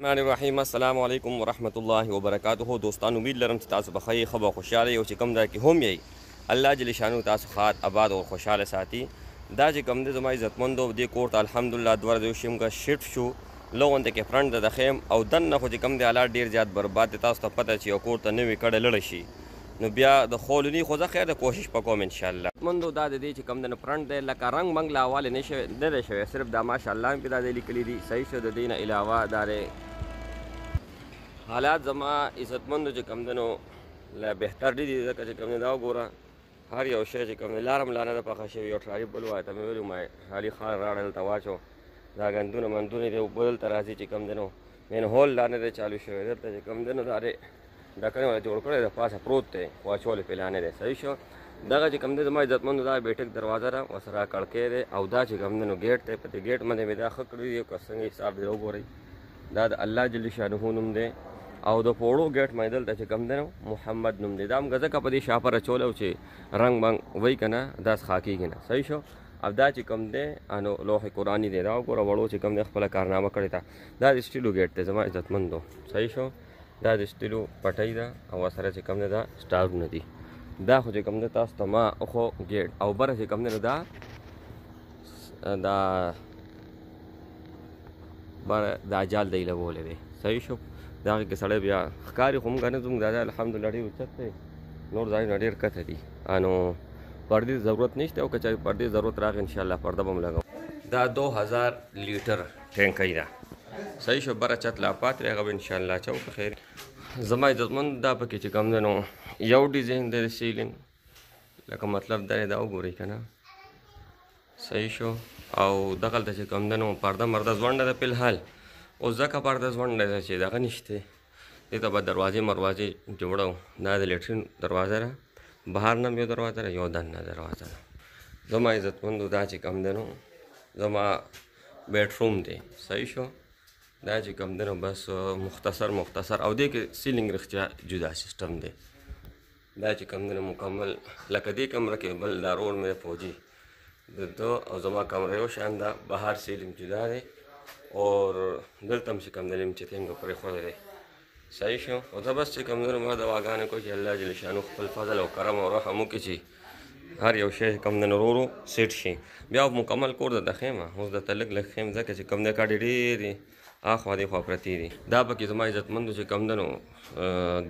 الرحیم السلام علیکم ورحمۃ اللہ وبرکاتہ دوستان امید لرم چې تاسو به ښه خبر خوشاله او چې کوم ځای کې هم یې الله جل شانو تاسو خاط آباد او خوشاله ساتي دا چې کوم د زما عزتمندو دې کور ته الحمدلله دوه ورځې شوم شفټ شو لغونته کې فرنټ د خیم او دننه خو چې کوم د حالات ډېر زیات برباد دي تاسو ته پته چې یو کور ته نوې کډه لړه شي نو بیا د خولني خو زه خیر د کوشش وکوم ان شاء الله مندو دا د دې چې کوم د فرنټ دی لکه رنګ منګ لا حواله نه دی شوی صرف دا ماشاءالله هم دا د لیکلي دي صحیح شو د دې نه علاوه دا حالات زما عزتمندو چې کوم دی نو لا بهتر دي ځکه چې کوم دی دا وګوره هر یو شی چې کوم دی لارم لا نه ده پخه شوي یو ټرالي بل وایه ته مې ویلي ما خالي خار راړه دلته واچو دا ګندونه مندونه دي اوبه دلته راځي چې کوم دی نو مین هول لا نه دی چالو شوی دلته چې کوم دی نو دا دی ډکنې والا جوړ کړی د پاسه پروت دی خو اچولې پې لا نه دی صحیح شو دغه چې کوم دی زما عزتمندو دا بیټک دروازه ده ورسره کړکۍ دی او دا چې کوم دی نو ګیټ دی په دې ګیټ باندې مې دا ښه کړي دي که څنګه حساب دی وګورئ دا د الله جل شانه نوم دی او د پوړو ګیټ مې دلته چې کوم دی نو محمد نوم دی دا هم ځکه په دې شاپر اچولی او چې رنګ بنګ وایي که نه داسې ښه کېږي نه صحیح شو او دا چې کوم دی نو لوح قرآني دی دا وګوره وړو چې کوم دی خپله کارنامه کړې ده دا د سټیلو ګیټ دی زما عزتمندو صحیح شو دا د سټیلو پټۍ ده او ورسره چې کوم دی دا سټارونه دي دا خو چې کوم دی تاسو ته ما خو ګیټ او بره چې کوم دی نو دا بره دا جال دی لګولی دی صحیح شو دا هغې کې سړی بیا ښکاري خو موږ نه ځو موږ دا الحمدلله ډېر اوچت دی نور ځایونه ډېر کته دي نو پردې ضرورت نشته او که چېرې پردې ضرورت راغی انشاءالله پرده به م لګوو دا 2000 لیټر ټینکۍ ده صحیح شو بره چت لا پاتې دی هغه به انشاءالله اچو که خیر زما عزتمند دا پکې چې کوم دی نو یو ډیزاین دی د سیلینګ لکه مطلب دا دا وګورئ که نه صحیح شو او دغلته چې کوم دی نو پرده مرده ځونډه ده فلحال اوس ځکه پرده ځونډه ده چې دغه نشته دې ته به دروازې مروازې جوړو دا د لیټرین دروازه ده بهر نه یو دروازه ده یو دننه دروازه ده زما عزتمندو دا چې کوم دی نو زما بیډروم دی صحیح شو دا چې کوم دی نو بس مختصر او دې کې سیلینګ رښتیا جدا سیسټم دی دا چې کوم دی نو مکمل لکه دې کمره کې بل دا روډ مې فوجي د ده او زما کمره یو شان ده بهر سیلینګ جدا دی اور دلته هم چې کوم دی لمچتینګ پرېښودی دی صحیح شو او زه بس چې کوم دی نو ما دعاګانې کوم چې الله جل شانو خپل فضل او کرم او رحم وکړي چې هر یو شی کوم دی نو ورو سیټ شي بیا مکمل کور درته ښیم اوس درته لږ لږ ښیم ځکه چې کوم دی کاډې ډېرې اخوا دېخوا پرتې دي دا پکې زما عزتمندو چې کوم دی نو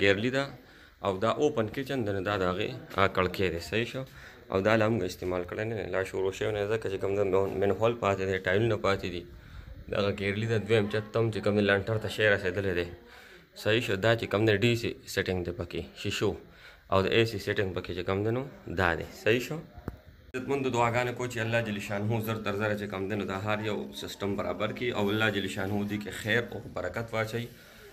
ګیرلي ده او دا اوپن کچن دی نو دا د هغې کړکۍ دی صحیح شو او دا لا موږ استعمال کړی نه لا شروع شوی نه ځکه چې کوم دی مین هول پاتې دی ټایلونه پاتې دي دغه ګیرلي ده دویم چت ته هم چې کوم دی لنټر ته شی رسېدلی دی صحیح شو دا چې کوم دی ډي سي سیټینګ دی پکې شیشو او د اے سي سیټینګ پکې چې کوم دی نو دا دی صحیح شو عزتمندو دعاګانې کوو چې الله جل شانهو زر تر زره چې کوم دی نو دا هر یو سیسټم برابر کړي او الله جل شانهو دې کې خیر او برکت واچوي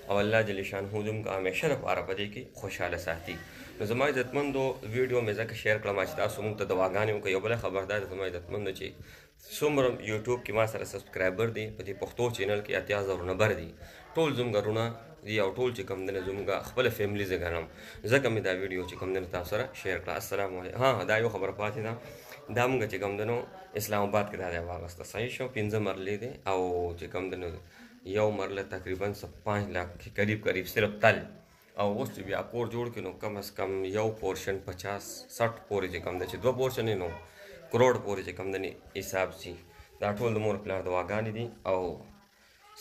او الله جل شانهو زموږ همیشه دپاره په دې کې خوشحاله ساتي نو زما عزتمندو ویډیو مې ځکه شیر کړم چې تاسو موږ ته دعاګانې وکړئ یو بله خبر دا ده زما عزتمندو چې څومره یوټیوب کې ما سره سبسکرایبر دي په دې پښتو چینل کې 80,000 نمبر دي ټول زموږ وروڼه دي او ټول چې کوم دی نو زموږ خپله فیملي زه ګڼم ځکه مې دا ویډیو چې کوم دی نو تاسو سره شیر کړه السلام علیکم ها دا یو خبره پاتې ده دا موږ چې کوم دی نو اسلام آباد کې دا دی واغسته صحیح شو 15 مرلې دی او چې کوم دی نو یو مرله تقریبا 5 लाख के करीब صرف تل او اوس چې بیا کور جوړ کړي نو کم از کم یو پورشن 50-60 پورې چې کوم دی چې 2 پورشن نو کروڑ پورې چې کوم دی حساب شي دا ټول د مور پلار دعاګانې دي او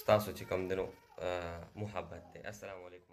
ستاسو چې کوم دی نو محبت دی السلام علیکم